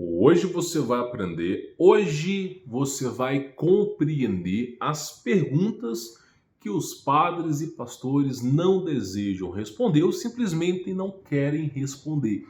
Hoje você vai aprender, hoje você vai compreender as perguntas que os padres e pastores não desejam responder ou simplesmente não querem responder.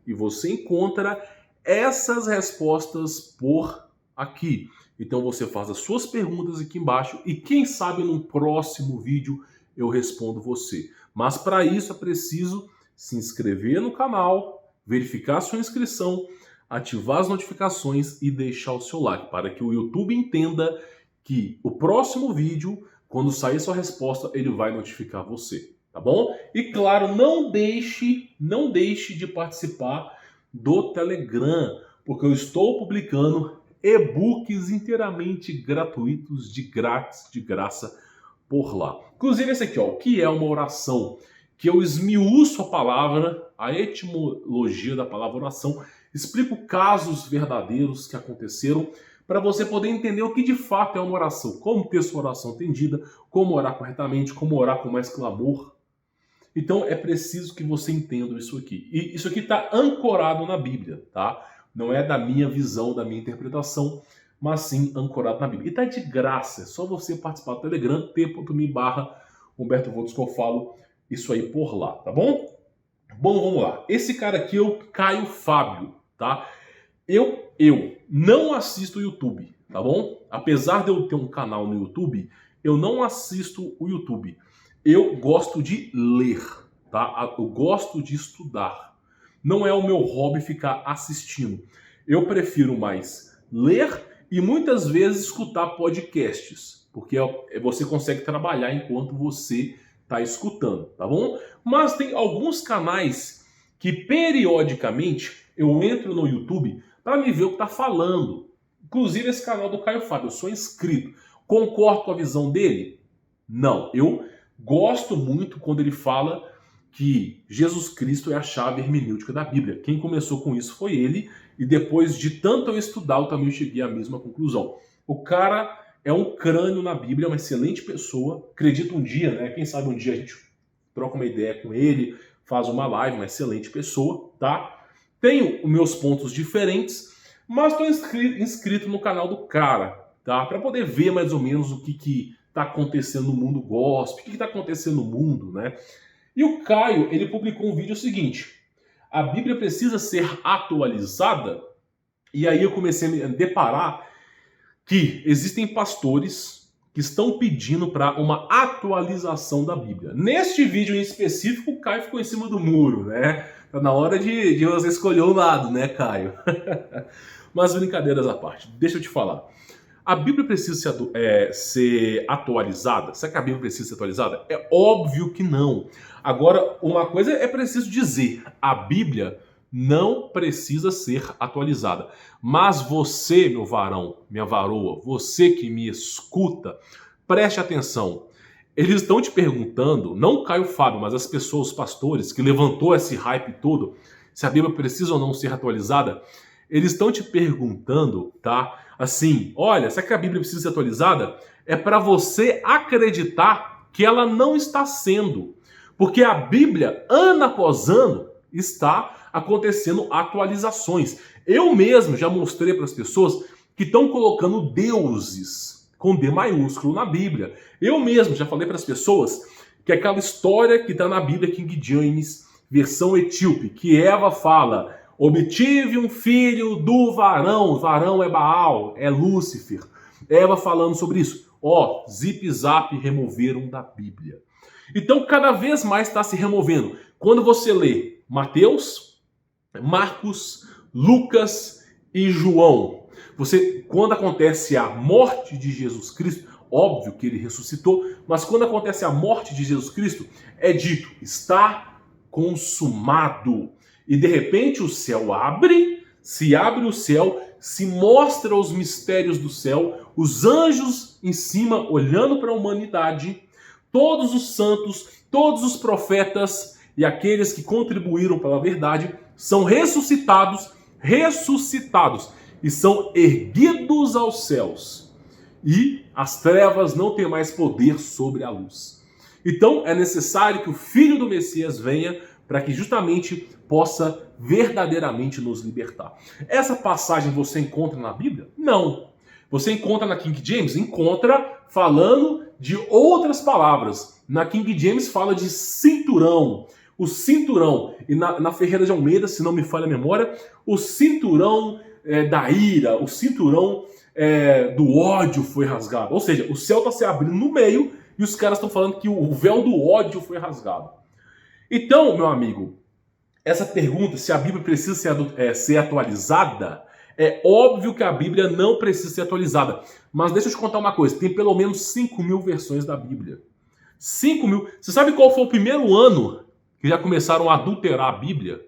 E você encontra essas respostas por aqui. Então você faz as suas perguntas aqui embaixo e quem sabe no próximo vídeo eu respondo você. Mas para isso é preciso se inscrever no canal, verificar a sua inscrição, ativar as notificações e deixar o seu like, para que o YouTube entenda que o próximo vídeo, quando sair sua resposta, ele vai notificar você, tá bom? E claro, não deixe de participar do Telegram, porque eu estou publicando e-books inteiramente gratuitos, de grátis, de graça, por lá. Inclusive esse aqui, ó, o que é uma oração? Que eu esmiuço a palavra, a etimologia da palavra oração, explico casos verdadeiros que aconteceram para você poder entender o que de fato é uma oração, como ter sua oração atendida, como orar corretamente, como orar com mais clamor. Então é preciso que você entenda isso aqui. E isso aqui está ancorado na Bíblia, tá? Não é da minha visão, da minha interpretação, mas sim ancorado na Bíblia. E está de graça, é só você participar do Telegram, t.me/Humberto Voltos, que eu falo isso aí por lá, tá bom? Bom, vamos lá. Esse cara aqui é o Caio Fábio, tá? Eu não assisto o YouTube, tá bom? Apesar de eu ter um canal no YouTube, eu não assisto o YouTube. Eu gosto de ler, tá? Eu gosto de estudar. Não é o meu hobby ficar assistindo. Eu prefiro mais ler e muitas vezes escutar podcasts, porque você consegue trabalhar enquanto você está escutando, tá bom? Mas tem alguns canais que periodicamente eu entro no YouTube para me ver o que está falando. Inclusive esse canal do Caio Fábio, eu sou inscrito. Concordo com a visão dele? Não. Eu gosto muito quando ele fala que Jesus Cristo é a chave hermenêutica da Bíblia. Quem começou com isso foi ele, e depois de tanto eu estudar, eu também cheguei à mesma conclusão. O cara é um crânio na Bíblia, é uma excelente pessoa. Acredito um dia, né? Quem sabe um dia a gente troca uma ideia com ele, faz uma live, uma excelente pessoa, tá? Tenho os meus pontos diferentes, mas estou inscrito no canal do cara, tá? Para poder ver mais ou menos o que está acontecendo no mundo gospel, o que está acontecendo no mundo, né? E o Caio, ele publicou um vídeo seguinte: a Bíblia precisa ser atualizada? E aí eu comecei a me deparar que existem pastores que estão pedindo para uma atualização da Bíblia. Neste vídeo em específico, o Caio ficou em cima do muro, né? Tá na hora de você escolher o lado, né, Caio? Mas brincadeiras à parte, deixa eu te falar. A Bíblia precisa ser atualizada? Será que a Bíblia precisa ser atualizada? É óbvio que não. Agora, uma coisa é preciso dizer: a Bíblia não precisa ser atualizada. Mas você, meu varão, minha varoa, você que me escuta, preste atenção. Eles estão te perguntando, não o Caio Fábio, mas as pessoas, os pastores, que levantou esse hype todo, se a Bíblia precisa ou não ser atualizada. Eles estão te perguntando, tá? Assim, olha, será que a Bíblia precisa ser atualizada? É para você acreditar que ela não está sendo. Porque a Bíblia, ano após ano, está acontecendo atualizações. Eu mesmo já mostrei para as pessoas que estão colocando deuses com D maiúsculo na Bíblia. Eu mesmo já falei para as pessoas que aquela história que está na Bíblia King James, versão etíope, que Eva fala: obtive um filho do varão. O varão é Baal, é Lúcifer. Eva falando sobre isso. Ó, zip zap removeram da Bíblia. Então cada vez mais está se removendo. Quando você lê Mateus, Marcos, Lucas e João, quando acontece a morte de Jesus Cristo, óbvio que ele ressuscitou, mas quando acontece a morte de Jesus Cristo, é dito: está consumado. E de repente o céu abre, se abre o céu, se mostra os mistérios do céu, os anjos em cima olhando para a humanidade, todos os santos, todos os profetas e aqueles que contribuíram pela verdade são ressuscitados e são erguidos aos céus. E as trevas não têm mais poder sobre a luz. Então é necessário que o Filho do Messias venha para que justamente possa verdadeiramente nos libertar. Essa passagem você encontra na Bíblia? Não. Você encontra na King James? Encontra falando de outras palavras. Na King James fala de cinturão. O cinturão. E na Ferreira de Almeida, se não me falha a memória, o cinturão da ira, o cinturão do ódio foi rasgado. Ou seja, o céu está se abrindo no meio e os caras estão falando que o véu do ódio foi rasgado. Então, meu amigo, essa pergunta, se a Bíblia precisa ser atualizada, é óbvio que a Bíblia não precisa ser atualizada. Mas deixa eu te contar uma coisa, tem pelo menos 5.000 versões da Bíblia. 5.000. Você sabe qual foi o primeiro ano que já começaram a adulterar a Bíblia?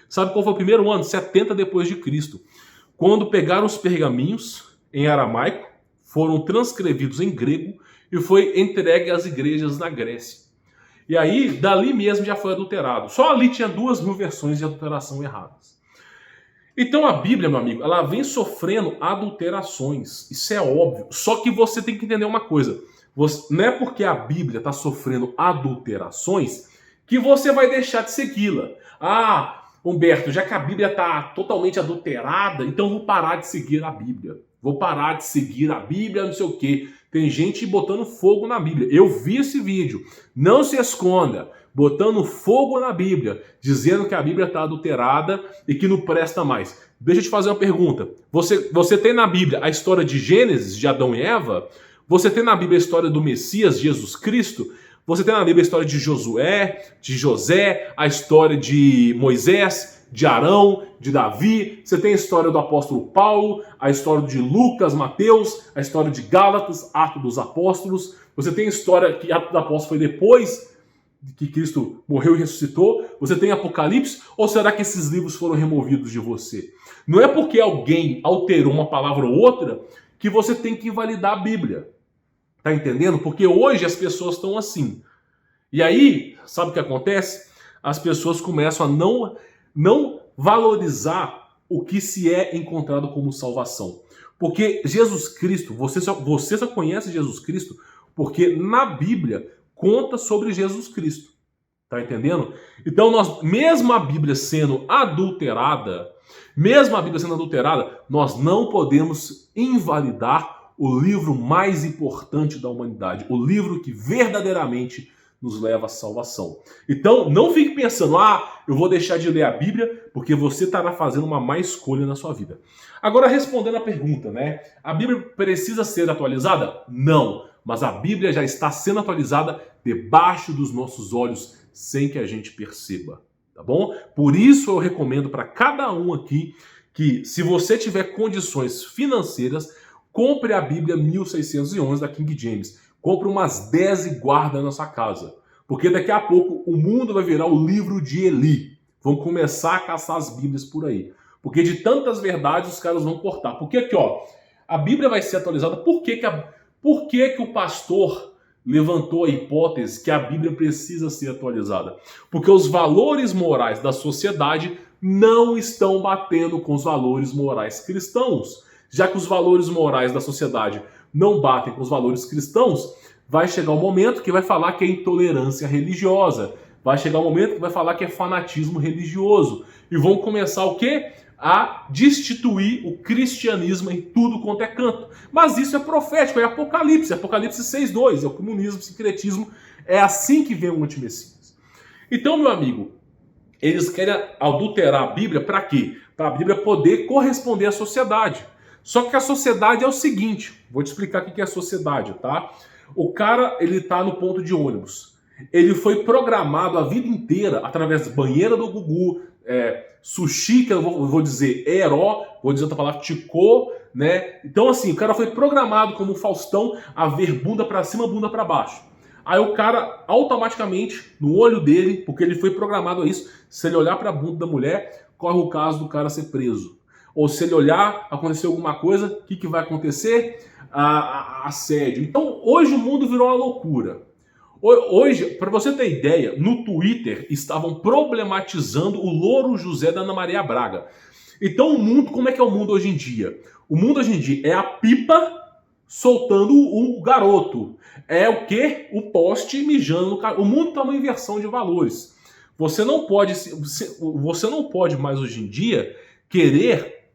Sabe qual foi o primeiro ano? 70 depois de Cristo. Quando pegaram os pergaminhos em aramaico, foram transcrevidos em grego e foi entregue às igrejas na Grécia. E aí, dali mesmo já foi adulterado. Só ali tinha 2.000 versões de adulteração erradas. Então a Bíblia, meu amigo, ela vem sofrendo adulterações. Isso é óbvio. Só que você tem que entender uma coisa. Não é porque a Bíblia está sofrendo adulterações que você vai deixar de segui-la. Ah, Humberto, já que a Bíblia está totalmente adulterada, então vou parar de seguir a Bíblia. Vou parar de seguir a Bíblia, não sei o quê. Tem gente botando fogo na Bíblia. Eu vi esse vídeo. Não se esconda. Botando fogo na Bíblia. Dizendo que a Bíblia está adulterada e que não presta mais. Deixa eu te fazer uma pergunta. Você tem na Bíblia a história de Gênesis, de Adão e Eva? Você tem na Bíblia a história do Messias, Jesus Cristo? Você tem na Bíblia a história de Josué, de José, a história de Moisés, de Arão, de Davi. Você tem a história do apóstolo Paulo, a história de Lucas, Mateus, a história de Gálatas, Atos dos Apóstolos. Você tem a história que Atos dos Apóstolos foi depois que Cristo morreu e ressuscitou. Você tem Apocalipse, ou será que esses livros foram removidos de você? Não é porque alguém alterou uma palavra ou outra que você tem que invalidar a Bíblia. Tá entendendo? Porque hoje as pessoas estão assim. E aí, sabe o que acontece? As pessoas começam a não valorizar o que se é encontrado como salvação. Porque Jesus Cristo, você só conhece Jesus Cristo porque na Bíblia conta sobre Jesus Cristo. Tá entendendo? Então, mesmo a Bíblia sendo adulterada, nós não podemos invalidar o livro mais importante da humanidade, o livro que verdadeiramente nos leva à salvação. Então, não fique pensando, eu vou deixar de ler a Bíblia porque você estará fazendo uma má escolha na sua vida. Agora, respondendo a pergunta, né? A Bíblia precisa ser atualizada? Não, mas a Bíblia já está sendo atualizada debaixo dos nossos olhos sem que a gente perceba, tá bom? Por isso eu recomendo para cada um aqui que, se você tiver condições financeiras, compre a Bíblia 1611 da King James. Compre umas 10 e guarda na sua casa. Porque daqui a pouco o mundo vai virar o livro de Eli. Vão começar a caçar as Bíblias por aí. Porque de tantas verdades os caras vão cortar. Porque aqui, a Bíblia vai ser atualizada. Por que o pastor levantou a hipótese que a Bíblia precisa ser atualizada? Porque os valores morais da sociedade não estão batendo com os valores morais cristãos. Já que os valores morais da sociedade não batem com os valores cristãos, vai chegar um momento que vai falar que é intolerância religiosa, vai chegar um momento que vai falar que é fanatismo religioso, e vão começar o quê? A destituir o cristianismo em tudo quanto é canto. Mas isso é profético, é Apocalipse 6:2, é o comunismo, o sincretismo, é assim que vem o antimessias. Então, meu amigo, eles querem adulterar a Bíblia para quê? Para a Bíblia poder corresponder à sociedade. Só que a sociedade é o seguinte, vou te explicar o que é a sociedade, tá? O cara, ele tá no ponto de ônibus. Ele foi programado a vida inteira através da banheira do Gugu, sushi, que eu vou dizer Heró, vou dizer outra palavra, Ticô, né? Então assim, o cara foi programado como um Faustão a ver bunda pra cima, bunda pra baixo. Aí o cara, automaticamente, no olho dele, porque ele foi programado a isso, se ele olhar pra bunda da mulher, corre o caso do cara ser preso. Ou se ele olhar, acontecer alguma coisa, o que vai acontecer? Assédio. Então, hoje o mundo virou uma loucura. Hoje, para você ter ideia, no Twitter estavam problematizando o Louro José da Ana Maria Braga. Então, o mundo, como é que é o mundo hoje em dia? O mundo hoje em dia é a pipa soltando o garoto. É o quê? O poste mijando no cara. O mundo está uma inversão de valores. Você não pode mais hoje em dia querer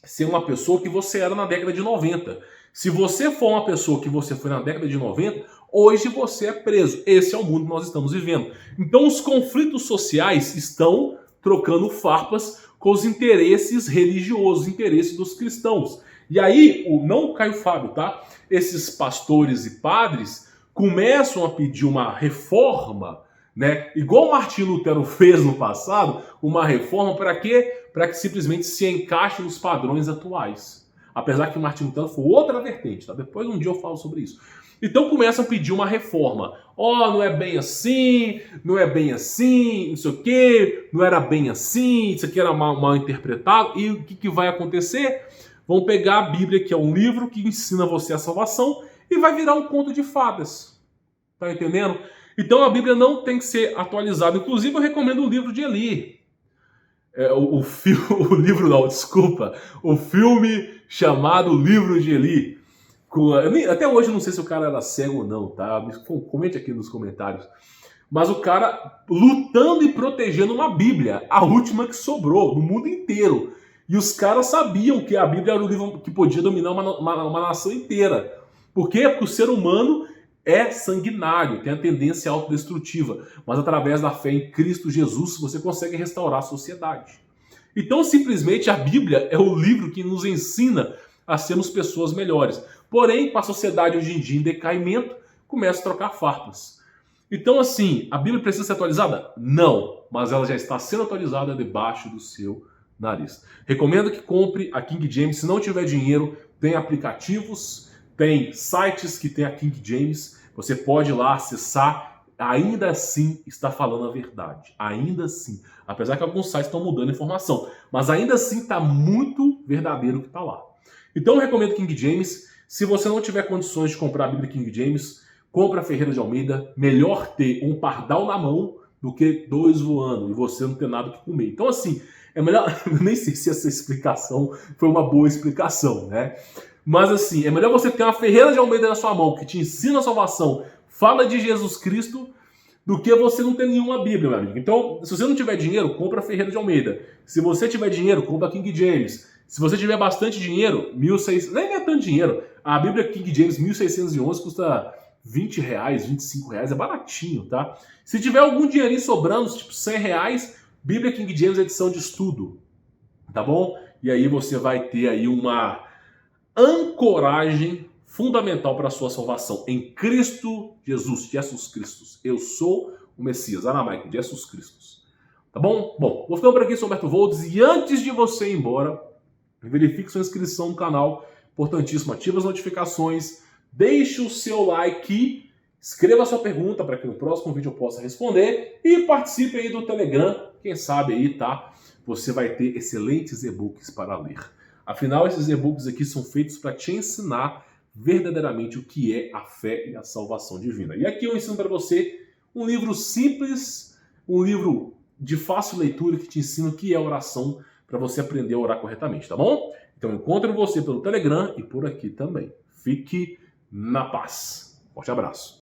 ser uma pessoa que você era na década de 90. Se você for uma pessoa que você foi na década de 90, hoje você é preso. Esse é o mundo que nós estamos vivendo. Então os conflitos sociais estão trocando farpas com os interesses religiosos, os interesses dos cristãos. E aí, não o Caio Fábio, tá? Esses pastores e padres começam a pedir uma reforma, né? Igual Martim Lutero fez no passado, uma reforma para quê? Para que simplesmente se encaixe nos padrões atuais. Apesar que Martim Lutero foi outra vertente, tá? Depois um dia eu falo sobre isso. Então começam a pedir uma reforma. Não é bem assim, não é bem assim, não sei o quê, não era bem assim, isso aqui era mal interpretado. E o que vai acontecer? Vão pegar a Bíblia, que é um livro que ensina você a salvação, e vai virar um conto de fadas. Tá entendendo? Então a Bíblia não tem que ser atualizada. Inclusive eu recomendo o livro de Eli. O livro não, desculpa. O filme chamado Livro de Eli. Até hoje eu não sei se o cara era cego ou não, tá? Comente aqui nos comentários. Mas o cara lutando e protegendo uma Bíblia, a última que sobrou no mundo inteiro. E os caras sabiam que a Bíblia era o livro que podia dominar uma nação inteira. Por quê? Porque o ser humano é sanguinário, tem a tendência autodestrutiva. Mas através da fé em Cristo Jesus, você consegue restaurar a sociedade. Então, simplesmente, a Bíblia é o livro que nos ensina a sermos pessoas melhores. Porém, com a sociedade hoje em dia em decaimento, começa a trocar farpas. Então, assim, a Bíblia precisa ser atualizada? Não, mas ela já está sendo atualizada debaixo do seu nariz. Recomendo que compre a King James. Se não tiver dinheiro, tem aplicativos, tem sites que tem a King James. Você pode ir lá acessar. Ainda assim está falando a verdade. Ainda assim. Apesar que alguns sites estão mudando a informação. Mas ainda assim está muito verdadeiro o que está lá. Então eu recomendo King James. Se você não tiver condições de comprar a Bíblia King James, compra a Ferreira de Almeida. Melhor ter um pardal na mão do que 2 voando e você não ter nada que comer. Então assim, é melhor... Nem sei se essa explicação foi uma boa explicação, né? Mas assim, é melhor você ter uma Ferreira de Almeida na sua mão que te ensina a salvação, fala de Jesus Cristo, do que você não ter nenhuma Bíblia, meu amigo. Então, se você não tiver dinheiro, compra a Ferreira de Almeida. Se você tiver dinheiro, compra a King James. Se você tiver bastante dinheiro, 1.600... Nem é tanto dinheiro. A Bíblia King James 1611 custa R$20, R$25, é baratinho, tá? Se tiver algum dinheirinho sobrando, tipo R$100, Bíblia King James edição de estudo, tá bom? E aí você vai ter aí uma ancoragem fundamental para a sua salvação em Cristo Jesus, Jesus Cristo. Eu sou o Messias, aramaico, Jesus Cristo. Tá bom? Bom, vou ficando por aqui, sou Humberto Voldes, e antes de você ir embora, verifique sua inscrição no canal, importantíssimo, ative as notificações, deixe o seu like, escreva a sua pergunta para que no próximo vídeo eu possa responder e participe aí do Telegram, quem sabe aí, tá? Você vai ter excelentes e-books para ler. Afinal, esses e-books aqui são feitos para te ensinar verdadeiramente o que é a fé e a salvação divina. E aqui eu ensino para você um livro simples, um livro de fácil leitura que te ensina o que é oração para você aprender a orar corretamente, tá bom? Então encontro você pelo Telegram e por aqui também. Fique na paz. Forte abraço.